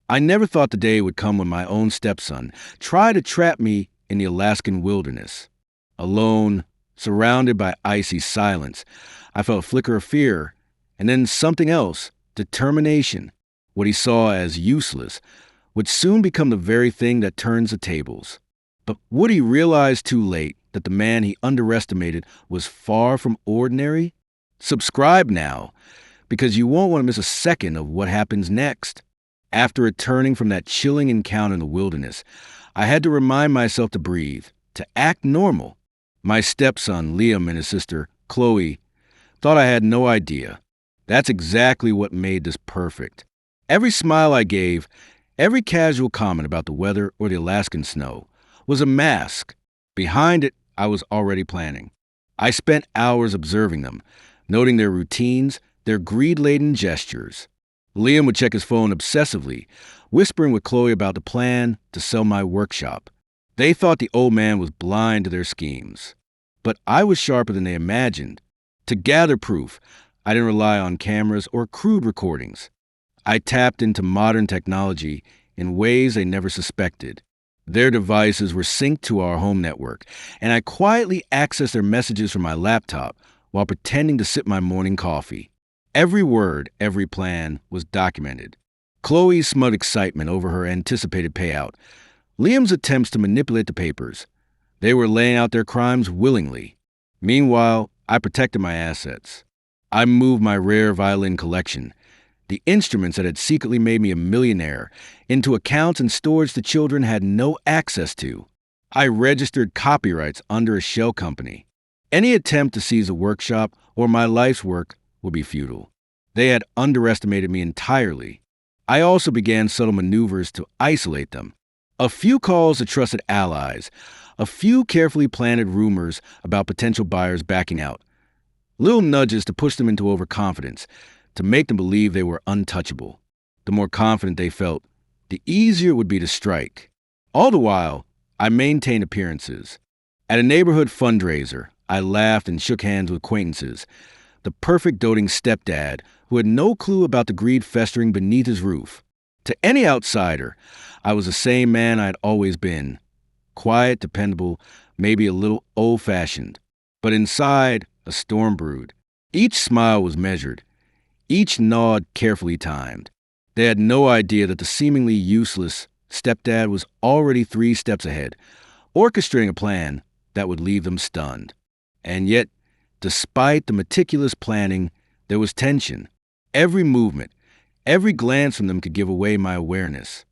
I never thought the day would come when my own stepson tried to trap me in the Alaskan wilderness. Alone, surrounded by icy silence, I felt a flicker of fear, and then something else, determination. What he saw as useless would soon become the very thing that turns the tables. But would he realize too late that the man he underestimated was far from ordinary? Subscribe now, because you won't want to miss a second of what happens next. After returning from that chilling encounter in the wilderness, I had to remind myself to breathe, to act normal. My stepson, Liam, and his sister, Chloe, thought I had no idea. That's exactly what made this perfect. Every smile I gave, every casual comment about the weather or the Alaskan snow, was a mask. Behind it, I was already planning. I spent hours observing them, noting their routines, their greed-laden gestures. Liam would check his phone obsessively, whispering with Chloe about the plan to sell my workshop. They thought the old man was blind to their schemes. But I was sharper than they imagined. To gather proof, I didn't rely on cameras or crude recordings. I tapped into modern technology in ways they never suspected. Their devices were synced to our home network, and I quietly accessed their messages from my laptop while pretending to sip my morning coffee. Every word, every plan was documented. Chloe's smug excitement over her anticipated payout. Liam's attempts to manipulate the papers. They were laying out their crimes willingly. Meanwhile, I protected my assets. I moved my rare violin collection, the instruments that had secretly made me a millionaire, into accounts and storage the children had no access to. I registered copyrights under a shell company. Any attempt to seize a workshop or my life's work would be futile. They had underestimated me entirely. I also began subtle maneuvers to isolate them. A few calls to trusted allies, a few carefully planted rumors about potential buyers backing out, little nudges to push them into overconfidence, to make them believe they were untouchable. The more confident they felt, the easier it would be to strike. All the while, I maintained appearances. At a neighborhood fundraiser, I laughed and shook hands with acquaintances. The perfect doting stepdad who had no clue about the greed festering beneath his roof. To any outsider, I was the same man I had always been. Quiet, dependable, maybe a little old-fashioned. But inside, a storm brewed. Each smile was measured. Each nod carefully timed. They had no idea that the seemingly useless stepdad was already 3 steps ahead, orchestrating a plan that would leave them stunned. And yet, despite the meticulous planning, there was tension. Every movement, every glance from them could give away my awareness.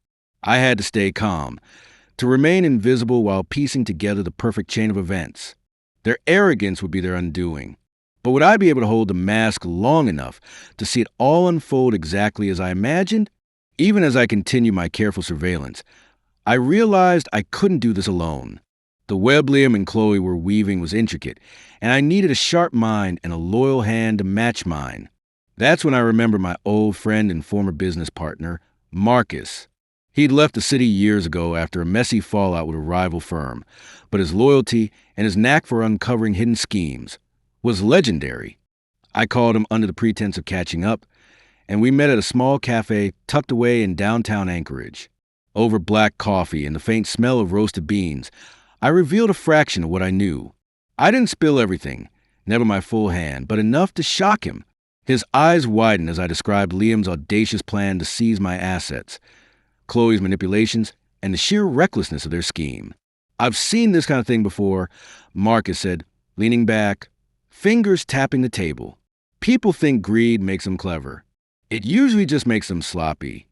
I had to stay calm, to remain invisible while piecing together the perfect chain of events. Their arrogance would be their undoing. But would I be able to hold the mask long enough to see it all unfold exactly as I imagined? Even as I continued my careful surveillance, I realized I couldn't do this alone. The web Liam and Chloe were weaving was intricate, and I needed a sharp mind and a loyal hand to match mine. That's when I remembered my old friend and former business partner, Marcus. He'd left the city years ago after a messy fallout with a rival firm, but his loyalty and his knack for uncovering hidden schemes was legendary. I called him under the pretense of catching up, and we met at a small cafe tucked away in downtown Anchorage. Over black coffee and the faint smell of roasted beans, I revealed a fraction of what I knew. I didn't spill everything, never my full hand, but enough to shock him. His eyes widened as I described Liam's audacious plan to seize my assets, Chloe's manipulations, and the sheer recklessness of their scheme. "I've seen this kind of thing before," Marcus said, leaning back, fingers tapping the table. "People think greed makes them clever. It usually just makes them sloppy."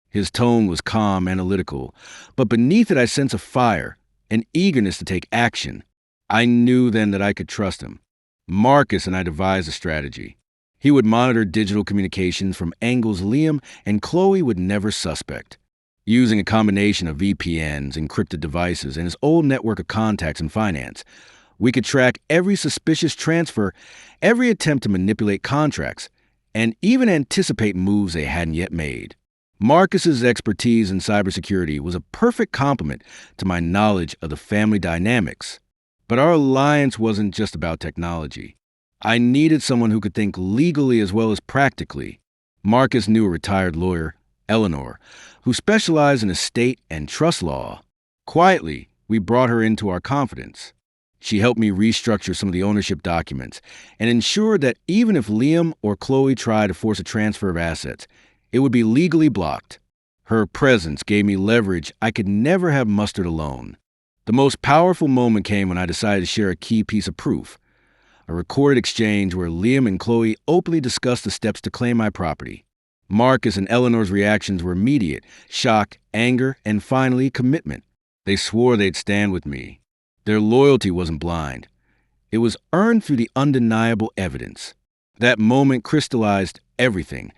His tone was calm, analytical, but beneath it I sensed a fire, an eagerness to take action. I knew then that I could trust him. Marcus and I devised a strategy. He would monitor digital communications from angles Liam and Chloe would never suspect. Using a combination of VPNs, encrypted devices, and his old network of contacts in finance, we could track every suspicious transfer, every attempt to manipulate contracts, and even anticipate moves they hadn't yet made. Marcus's expertise in cybersecurity was a perfect complement to my knowledge of the family dynamics. But our alliance wasn't just about technology. I needed someone who could think legally as well as practically. Marcus knew a retired lawyer, Eleanor, who specialized in estate and trust law. Quietly, we brought her into our confidence. She helped me restructure some of the ownership documents and ensured that even if Liam or Chloe tried to force a transfer of assets, it would be legally blocked. Her presence gave me leverage I could never have mustered alone. The most powerful moment came when I decided to share a key piece of proof, a recorded exchange where Liam and Chloe openly discussed the steps to claim my property. Marcus and Eleanor's reactions were immediate: shock, anger, and finally, commitment. They swore they'd stand with me. Their loyalty wasn't blind. It was earned through the undeniable evidence. That moment crystallized everything.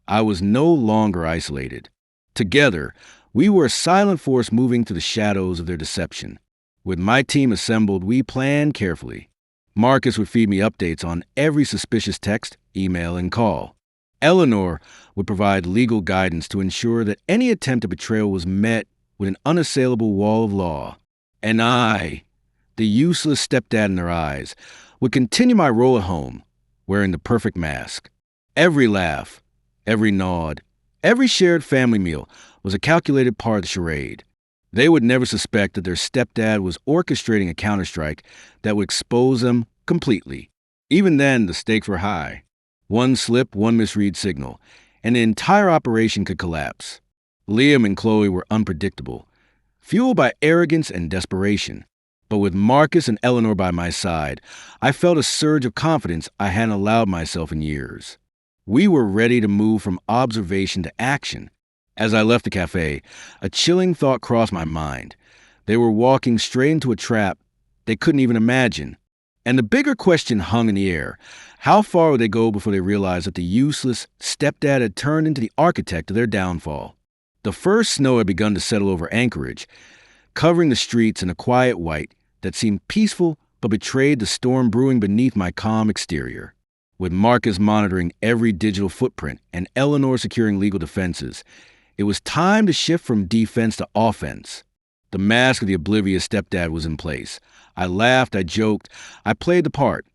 I was no longer isolated. Together, we were a silent force moving through the shadows of their deception. With my team assembled, we planned carefully. Marcus would feed me updates on every suspicious text, email, and call. Eleanor would provide legal guidance to ensure that any attempt at betrayal was met with an unassailable wall of law. And I, the useless stepdad in their eyes, would continue my role at home, wearing the perfect mask. Every laugh, every nod, every shared family meal was a calculated part of the charade. They would never suspect that their stepdad was orchestrating a counterstrike that would expose them completely. Even then, the stakes were high. One slip, one misread signal, and the entire operation could collapse. Liam and Chloe were unpredictable, fueled by arrogance and desperation. But with Marcus and Eleanor by my side, I felt a surge of confidence I hadn't allowed myself in years. We were ready to move from observation to action. As I left the cafe, a chilling thought crossed my mind. They were walking straight into a trap they couldn't even imagine. And the bigger question hung in the air: how far would they go before they realized that the useless stepdad had turned into the architect of their downfall? The first snow had begun to settle over Anchorage, covering the streets in a quiet white that seemed peaceful but betrayed the storm brewing beneath my calm exterior. With Marcus monitoring every digital footprint and Eleanor securing legal defenses, it was time to shift from defense to offense. The mask of the oblivious stepdad was in place. I laughed, I joked, I played the part.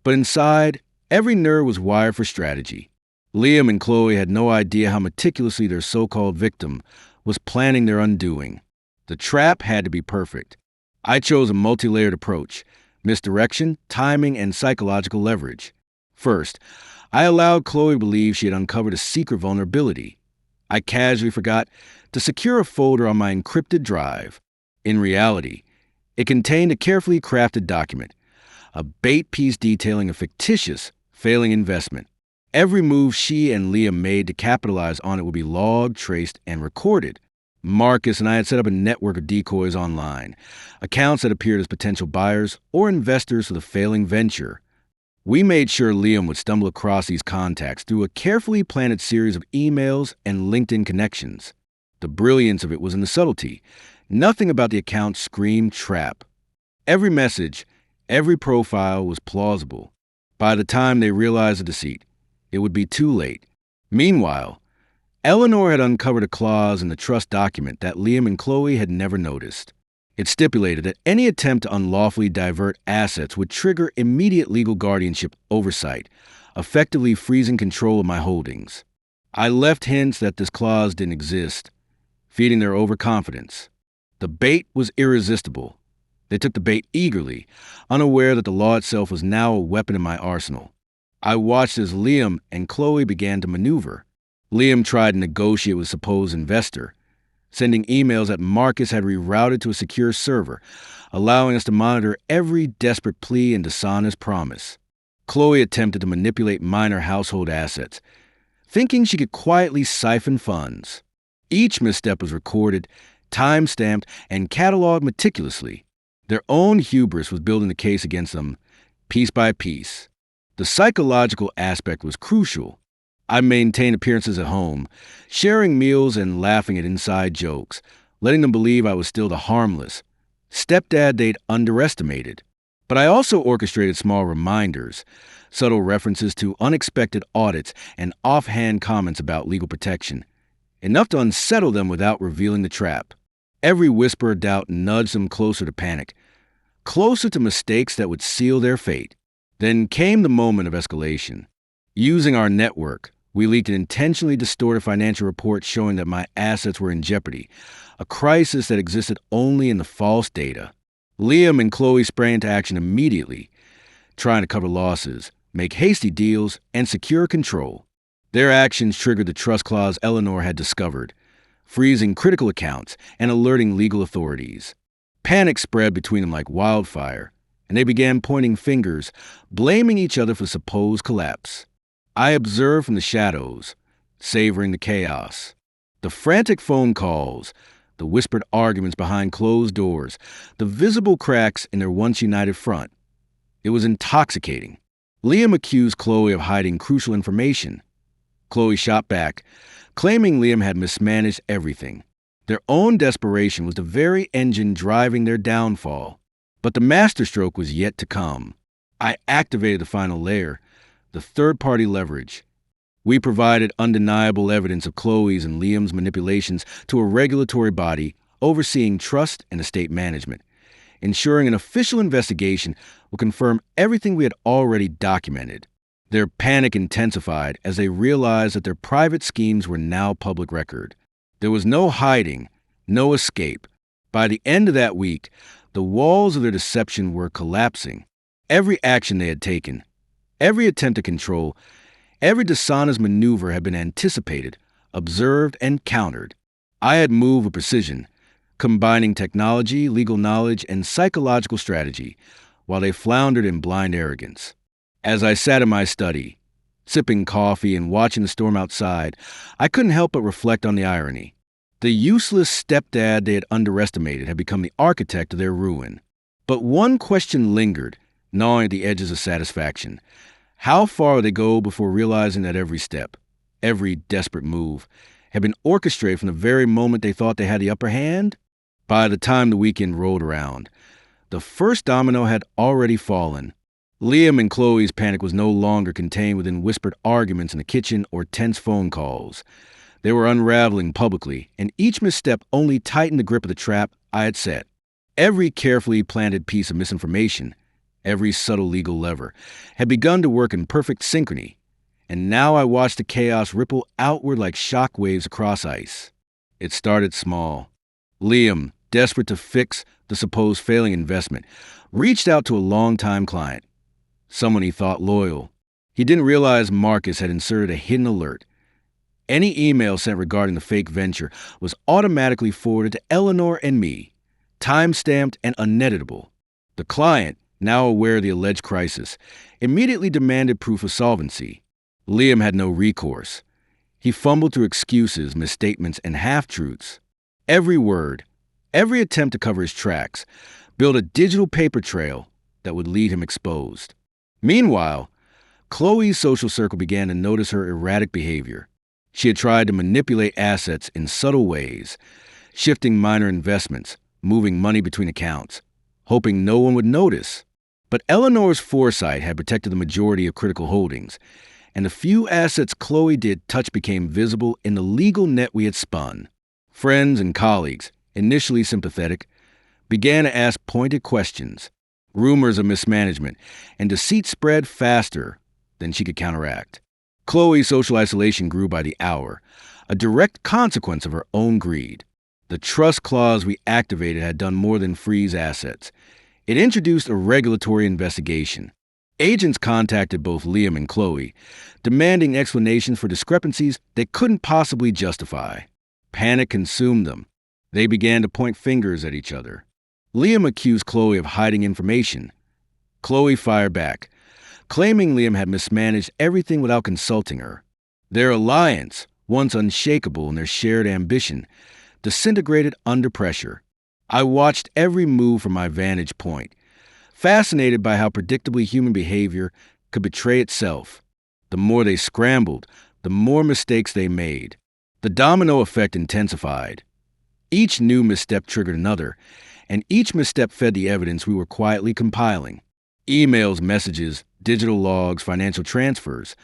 But inside, every nerve was wired for strategy. Liam and Chloe had no idea how meticulously their so-called victim was planning their undoing. The trap had to be perfect. I chose a multi-layered approach: misdirection, timing, and psychological leverage. First, I allowed Chloe to believe she had uncovered a secret vulnerability. I casually forgot to secure a folder on my encrypted drive. In reality, it contained a carefully crafted document, a bait piece detailing a fictitious, failing investment. Every move she and Liam made to capitalize on it would be logged, traced, and recorded. Marcus and I had set up a network of decoys online, accounts that appeared as potential buyers or investors for the failing venture. We made sure Liam would stumble across these contacts through a carefully planned series of emails and LinkedIn connections. The brilliance of it was in the subtlety. Nothing about the account screamed trap. Every message, every profile was plausible. By the time they realized the deceit, it would be too late. Meanwhile, Eleanor had uncovered a clause in the trust document that Liam and Chloe had never noticed. It stipulated that any attempt to unlawfully divert assets would trigger immediate legal guardianship oversight, effectively freezing control of my holdings. I left hints that this clause didn't exist, feeding their overconfidence. The bait was irresistible. They took the bait eagerly, unaware that the law itself was now a weapon in my arsenal. I watched as Liam and Chloe began to maneuver. Liam tried to negotiate with a supposed investor, sending emails that Marcus had rerouted to a secure server, allowing us to monitor every desperate plea and dishonest promise. Chloe attempted to manipulate minor household assets, thinking she could quietly siphon funds. Each misstep was recorded, time-stamped, and cataloged meticulously. Their own hubris was building the case against them, piece by piece. The psychological aspect was crucial. I maintained appearances at home, sharing meals and laughing at inside jokes, letting them believe I was still the harmless stepdad they'd underestimated. But I also orchestrated small reminders, subtle references to unexpected audits and offhand comments about legal protection, enough to unsettle them without revealing the trap. Every whisper of doubt nudged them closer to panic, closer to mistakes that would seal their fate. Then came the moment of escalation. Using our network, We leaked an intentionally distorted financial report showing that my assets were in jeopardy, a crisis that existed only in the false data. Liam and Chloe sprang into action immediately, trying to cover losses, make hasty deals, and secure control. Their actions triggered the trust clause Eleanor had discovered, freezing critical accounts and alerting legal authorities. Panic spread between them like wildfire, and they began pointing fingers, blaming each other for supposed collapse. I observed from the shadows, savoring the chaos. The frantic phone calls, the whispered arguments behind closed doors, the visible cracks in their once united front. It was intoxicating. Liam accused Chloe of hiding crucial information. Chloe shot back, claiming Liam had mismanaged everything. Their own desperation was the very engine driving their downfall. But the masterstroke was yet to come. I activated the final layer, the third-party leverage. We provided undeniable evidence of Chloe's and Liam's manipulations to a regulatory body overseeing trust and estate management, ensuring an official investigation will confirm everything we had already documented. Their panic intensified as they realized that their private schemes were now public record. There was no hiding, no escape. By the end of that week, the walls of their deception were collapsing. Every action they had taken, every attempt to control, every dishonest maneuver had been anticipated, observed, and countered. I had moved with precision, combining technology, legal knowledge, and psychological strategy, while they floundered in blind arrogance. As I sat in my study, sipping coffee and watching the storm outside, I couldn't help but reflect on the irony. The useless stepdad they had underestimated had become the architect of their ruin. But one question lingered, gnawing at the edges of satisfaction. How far would they go before realizing that every step, every desperate move, had been orchestrated from the very moment they thought they had the upper hand? By the time the weekend rolled around, the first domino had already fallen. Liam and Chloe's panic was no longer contained within whispered arguments in the kitchen or tense phone calls. They were unraveling publicly, and each misstep only tightened the grip of the trap I had set. Every carefully planted piece of misinformation, every subtle legal lever, had begun to work in perfect synchrony, and now I watched the chaos ripple outward like shock waves across ice. It started small. Liam, desperate to fix the supposed failing investment, reached out to a longtime client, someone he thought loyal. He didn't realize Marcus had inserted a hidden alert. Any email sent regarding the fake venture was automatically forwarded to Eleanor and me, time-stamped and uneditable. The client, now aware of the alleged crisis, immediately demanded proof of solvency. Liam had no recourse. He fumbled through excuses, misstatements, and half-truths. Every word, every attempt to cover his tracks, built a digital paper trail that would lead him exposed. Meanwhile, Chloe's social circle began to notice her erratic behavior. She had tried to manipulate assets in subtle ways, shifting minor investments, moving money between accounts, hoping no one would notice. But Eleanor's foresight had protected the majority of critical holdings, and the few assets Chloe did touch became visible in the legal net we had spun. Friends and colleagues, initially sympathetic, began to ask pointed questions. Rumors of mismanagement and deceit spread faster than she could counteract. Chloe's social isolation grew by the hour, a direct consequence of her own greed. The trust clause we activated had done more than freeze assets. It introduced a regulatory investigation. Agents contacted both Liam and Chloe, demanding explanations for discrepancies they couldn't possibly justify. Panic consumed them. They began to point fingers at each other. Liam accused Chloe of hiding information. Chloe fired back, claiming Liam had mismanaged everything without consulting her. Their alliance, once unshakable in their shared ambition, disintegrated under pressure. I watched every move from my vantage point, fascinated by how predictably human behavior could betray itself. The more they scrambled, the more mistakes they made. The domino effect intensified. Each new misstep triggered another, and each misstep fed the evidence we were quietly compiling. Emails, messages, digital logs, financial transfers,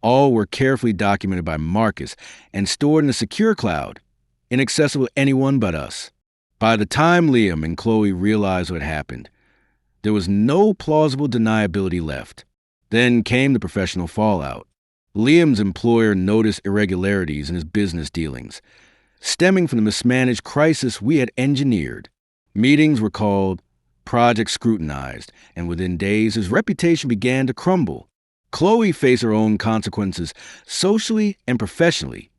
all were carefully documented by Marcus and stored in a secure cloud, inaccessible to anyone but us. By the time Liam and Chloe realized what had happened, there was no plausible deniability left. Then came the professional fallout. Liam's employer noticed irregularities in his business dealings, stemming from the mismanaged crisis we had engineered. Meetings were called, projects scrutinized, and within days his reputation began to crumble. Chloe faced her own consequences, socially and professionally.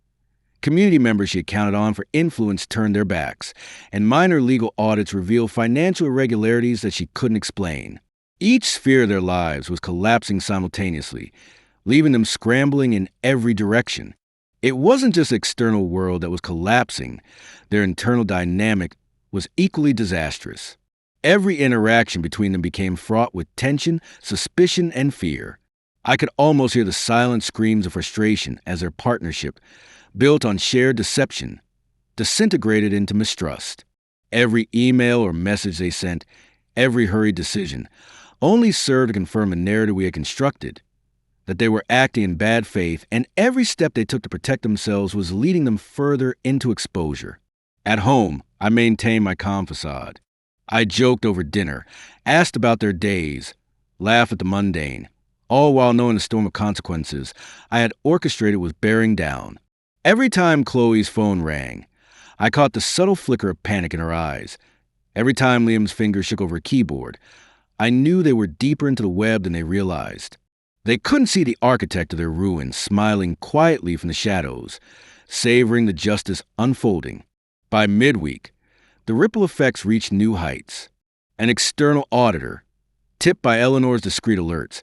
Community members she had counted on for influence turned their backs, and minor legal audits revealed financial irregularities that she couldn't explain. Each sphere of their lives was collapsing simultaneously, leaving them scrambling in every direction. It wasn't just the external world that was collapsing, their internal dynamic was equally disastrous. Every interaction between them became fraught with tension, suspicion, and fear. I could almost hear the silent screams of frustration as their partnership, built on shared deception, disintegrated into mistrust. Every email or message they sent, every hurried decision, only served to confirm the narrative we had constructed, that they were acting in bad faith, and every step they took to protect themselves was leading them further into exposure. At home, I maintained my calm facade. I joked over dinner, asked about their days, laughed at the mundane, all while knowing the storm of consequences I had orchestrated was bearing down. Every time Chloe's phone rang, I caught the subtle flicker of panic in her eyes. Every time Liam's fingers shook over a keyboard, I knew they were deeper into the web than they realized. They couldn't see the architect of their ruin smiling quietly from the shadows, savoring the justice unfolding. By midweek, the ripple effects reached new heights. An external auditor, tipped by Eleanor's discreet alerts,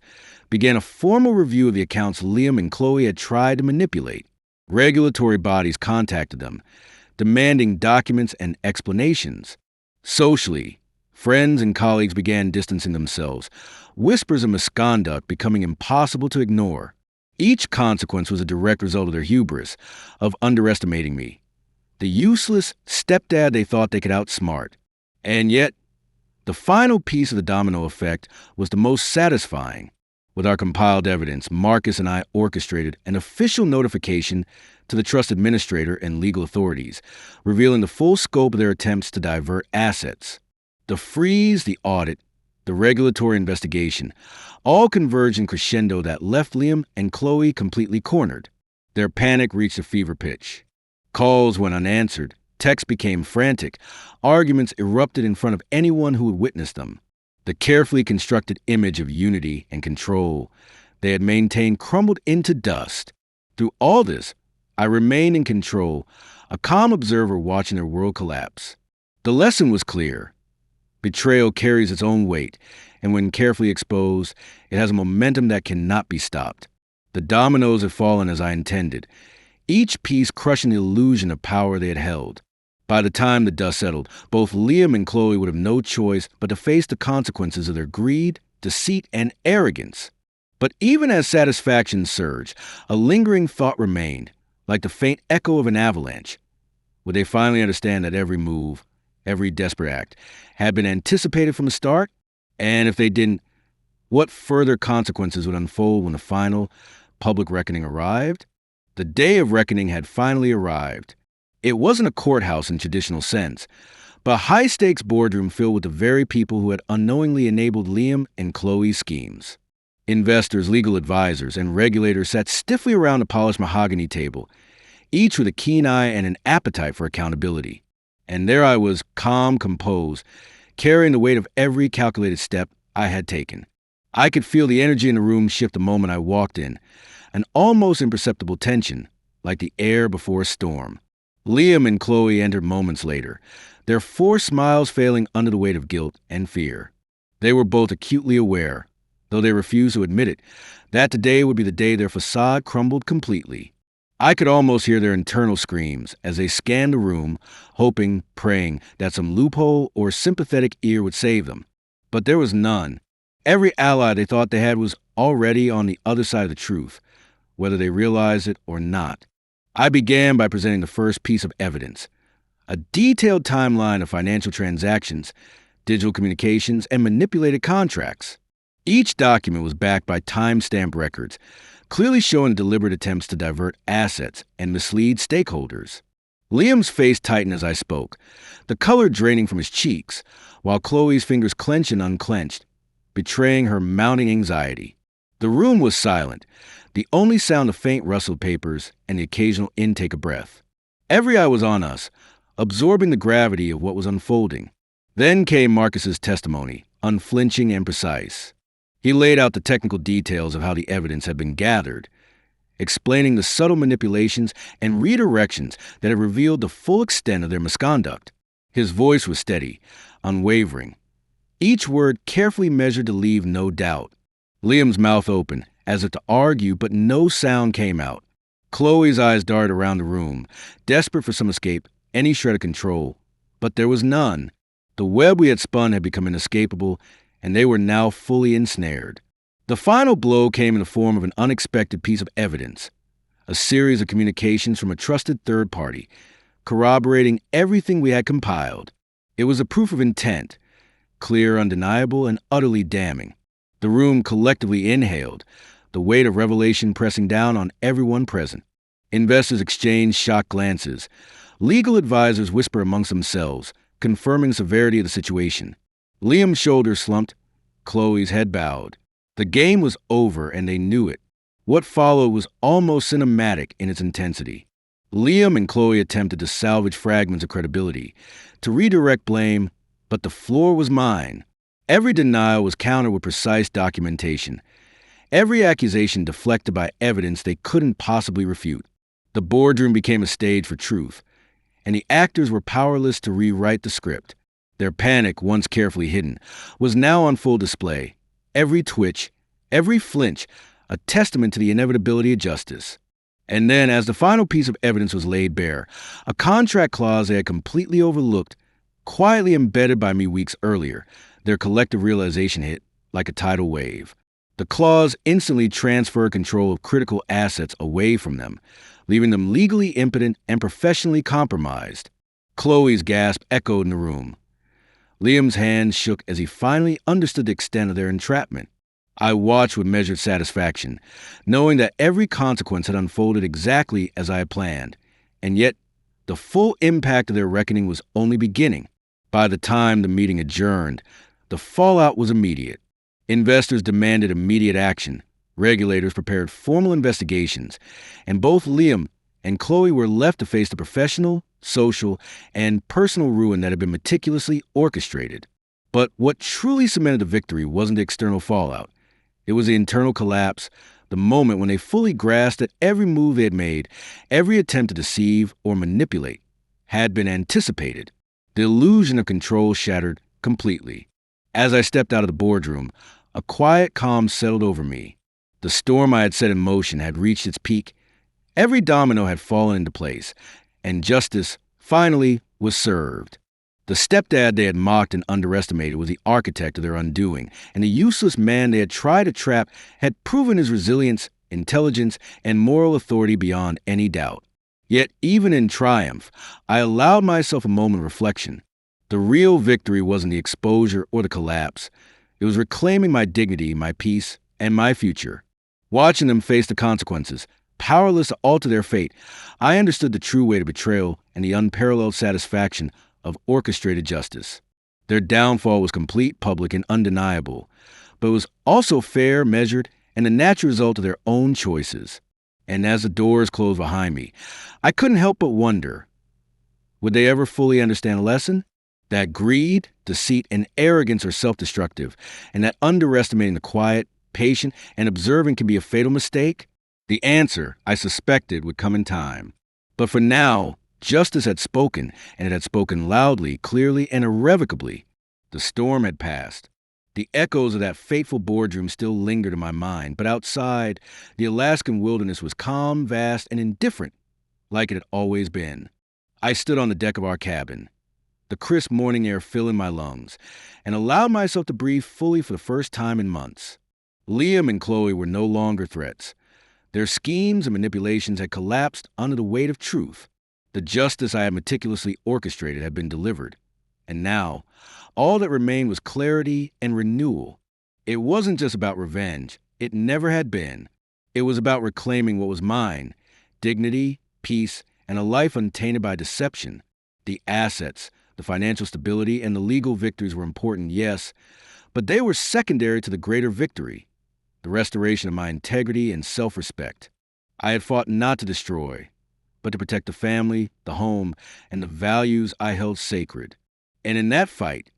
began a formal review of the accounts Liam and Chloe had tried to manipulate. Regulatory bodies contacted them, demanding documents and explanations. Socially, friends and colleagues began distancing themselves, whispers of misconduct becoming impossible to ignore. Each consequence was a direct result of their hubris, of underestimating me, the useless stepdad they thought they could outsmart. And yet, the final piece of the domino effect was the most satisfying. With our compiled evidence, Marcus and I orchestrated an official notification to the trust administrator and legal authorities, revealing the full scope of their attempts to divert assets. The freeze, the audit, the regulatory investigation, all converged in crescendo that left Liam and Chloe completely cornered. Their panic reached a fever pitch. Calls went unanswered, texts became frantic, arguments erupted in front of anyone who would witness them. The carefully constructed image of unity and control they had maintained crumbled into dust. Through all this, I remained in control, a calm observer watching their world collapse. The lesson was clear. Betrayal carries its own weight, and when carefully exposed, it has a momentum that cannot be stopped. The dominoes had fallen as I intended, each piece crushing the illusion of power they had held. By the time the dust settled, both Liam and Chloe would have no choice but to face the consequences of their greed, deceit, and arrogance. But even as satisfaction surged, a lingering thought remained, like the faint echo of an avalanche. Would they finally understand that every move, every desperate act, had been anticipated from the start? And if they didn't, what further consequences would unfold when the final, public reckoning arrived? The day of reckoning had finally arrived. It wasn't a courthouse in traditional sense, but a high-stakes boardroom filled with the very people who had unknowingly enabled Liam and Chloe's schemes. Investors, legal advisors, and regulators sat stiffly around a polished mahogany table, each with a keen eye and an appetite for accountability. And there I was, calm, composed, carrying the weight of every calculated step I had taken. I could feel the energy in the room shift the moment I walked in, an almost imperceptible tension, like the air before a storm. Liam and Chloe entered moments later, their forced smiles failing under the weight of guilt and fear. They were both acutely aware, though they refused to admit it, that today would be the day their facade crumbled completely. I could almost hear their internal screams as they scanned the room, hoping, praying that some loophole or sympathetic ear would save them. But there was none. Every ally they thought they had was already on the other side of the truth, whether they realized it or not. I began by presenting the first piece of evidence, a detailed timeline of financial transactions, digital communications, and manipulated contracts. Each document was backed by time-stamped records, clearly showing deliberate attempts to divert assets and mislead stakeholders. Liam's face tightened as I spoke, the color draining from his cheeks, while Chloe's fingers clenched and unclenched, betraying her mounting anxiety. The room was silent, the only sound of faint rustle of papers and the occasional intake of breath. Every eye was on us, absorbing the gravity of what was unfolding. Then came Marcus's testimony, unflinching and precise. He laid out the technical details of how the evidence had been gathered, explaining the subtle manipulations and redirections that had revealed the full extent of their misconduct. His voice was steady, unwavering, each word carefully measured to leave no doubt. Liam's mouth opened, as if to argue, but no sound came out. Chloe's eyes darted around the room, desperate for some escape, any shred of control. But there was none. The web we had spun had become inescapable, and they were now fully ensnared. The final blow came in the form of an unexpected piece of evidence, a series of communications from a trusted third party, corroborating everything we had compiled. It was a proof of intent, clear, undeniable, and utterly damning. The room collectively inhaled, the weight of revelation pressing down on everyone present. Investors exchanged shocked glances. Legal advisors whispered amongst themselves, confirming the severity of the situation. Liam's shoulders slumped, Chloe's head bowed. The game was over, and they knew it. What followed was almost cinematic in its intensity. Liam and Chloe attempted to salvage fragments of credibility, to redirect blame, but the floor was mine. Every denial was countered with precise documentation. Every accusation deflected by evidence they couldn't possibly refute. The boardroom became a stage for truth, and the actors were powerless to rewrite the script. Their panic, once carefully hidden, was now on full display. Every twitch, every flinch, a testament to the inevitability of justice. And then, as the final piece of evidence was laid bare, a contract clause they had completely overlooked, quietly embedded by me weeks earlier, their collective realization hit like a tidal wave. The clause instantly transferred control of critical assets away from them, leaving them legally impotent and professionally compromised. Chloe's gasp echoed in the room. Liam's hands shook as he finally understood the extent of their entrapment. I watched with measured satisfaction, knowing that every consequence had unfolded exactly as I had planned, and yet the full impact of their reckoning was only beginning. By the time the meeting adjourned, the fallout was immediate. Investors demanded immediate action. Regulators prepared formal investigations, and both Liam and Chloe were left to face the professional, social, and personal ruin that had been meticulously orchestrated. But what truly cemented the victory wasn't the external fallout. It was the internal collapse, the moment when they fully grasped that every move they had made, every attempt to deceive or manipulate, had been anticipated. The illusion of control shattered completely. As I stepped out of the boardroom, a quiet calm settled over me. The storm I had set in motion had reached its peak. Every domino had fallen into place, and justice, finally, was served. The stepdad they had mocked and underestimated was the architect of their undoing, and the useless man they had tried to trap had proven his resilience, intelligence, and moral authority beyond any doubt. Yet, even in triumph, I allowed myself a moment of reflection. The real victory wasn't the exposure or the collapse. It was reclaiming my dignity, my peace, and my future. Watching them face the consequences, powerless to alter their fate, I understood the true weight of betrayal and the unparalleled satisfaction of orchestrated justice. Their downfall was complete, public, and undeniable, but it was also fair, measured, and the natural result of their own choices. And as the doors closed behind me, I couldn't help but wonder, would they ever fully understand a lesson? That greed, deceit, and arrogance are self-destructive, and that underestimating the quiet, patient, and observant can be a fatal mistake? The answer, I suspected, would come in time. But for now, justice had spoken, and it had spoken loudly, clearly, and irrevocably. The storm had passed. The echoes of that fateful boardroom still lingered in my mind, but outside, the Alaskan wilderness was calm, vast, and indifferent, like it had always been. I stood on the deck of our cabin, the crisp morning air filling my lungs, and allowed myself to breathe fully for the first time in months. Liam and Chloe were no longer threats. Their schemes and manipulations had collapsed under the weight of truth. The justice I had meticulously orchestrated had been delivered. And now, all that remained was clarity and renewal. It wasn't just about revenge. It never had been. It was about reclaiming what was mine: dignity, peace, and a life untainted by deception. The assets, the financial stability, and the legal victories were important, yes, but they were secondary to the greater victory. the restoration of my integrity and self-respect. I had fought not to destroy, but to protect the family, the home, and the values I held sacred. And in that fight,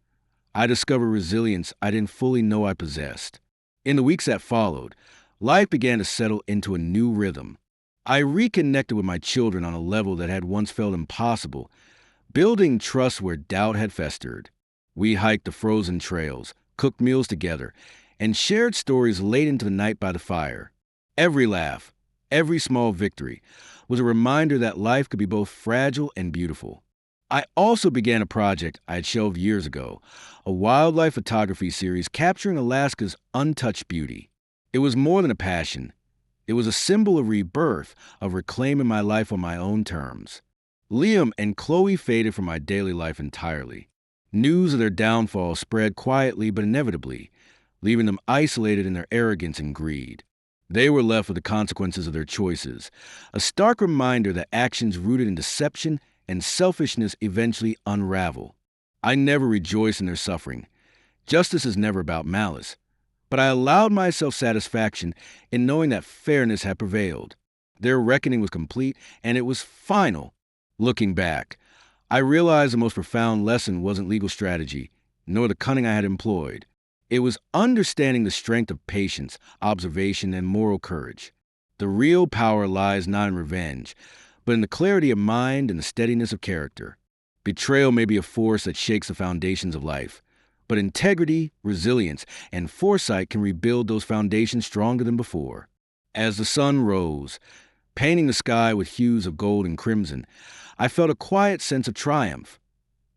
I discovered resilience I didn't fully know I possessed. In the weeks that followed, life began to settle into a new rhythm. I reconnected with my children on a level that had once felt impossible, building trust where doubt had festered. We hiked the frozen trails, cooked meals together, and shared stories late into the night by the fire. Every laugh, every small victory, was a reminder that life could be both fragile and beautiful. I also began a project I had shelved years ago, a wildlife photography series capturing Alaska's untouched beauty. It was more than a passion. It was a symbol of rebirth, of reclaiming my life on my own terms. Liam and Chloe faded from my daily life entirely. News of their downfall spread quietly but inevitably, leaving them isolated in their arrogance and greed. They were left with the consequences of their choices, a stark reminder that actions rooted in deception and selfishness eventually unravel. I never rejoiced in their suffering. Justice is never about malice. But I allowed myself satisfaction in knowing that fairness had prevailed. Their reckoning was complete, and it was final. Looking back, I realized the most profound lesson wasn't legal strategy, nor the cunning I had employed. It was understanding the strength of patience, observation, and moral courage. The real power lies not in revenge, but in the clarity of mind and the steadiness of character. Betrayal may be a force that shakes the foundations of life, but integrity, resilience, and foresight can rebuild those foundations stronger than before. As the sun rose, painting the sky with hues of gold and crimson, I felt a quiet sense of triumph.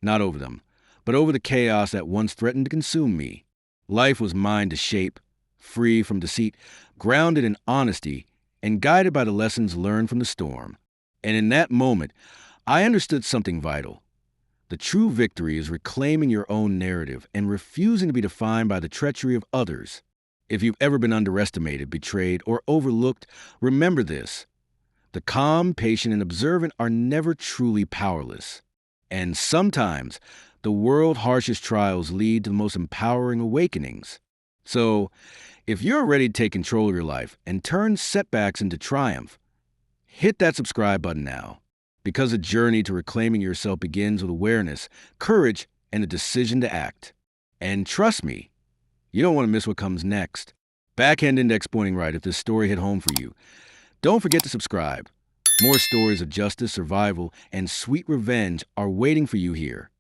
Not over them, but over the chaos that once threatened to consume me. Life was mine to shape, free from deceit, grounded in honesty, and guided by the lessons learned from the storm. And in that moment, I understood something vital. The true victory is reclaiming your own narrative and refusing to be defined by the treachery of others. If you've ever been underestimated, betrayed, or overlooked, remember this. The calm, patient, and observant are never truly powerless. And sometimes, the world's harshest trials lead to the most empowering awakenings. So, if you're ready to take control of your life and turn setbacks into triumph, hit that subscribe button now. Because the journey to reclaiming yourself begins with awareness, courage, and a decision to act. And trust me, you don't want to miss what comes next. Backhand index pointing right if this story hit home for you. Don't forget to subscribe. More stories of justice, survival, and sweet revenge are waiting for you here.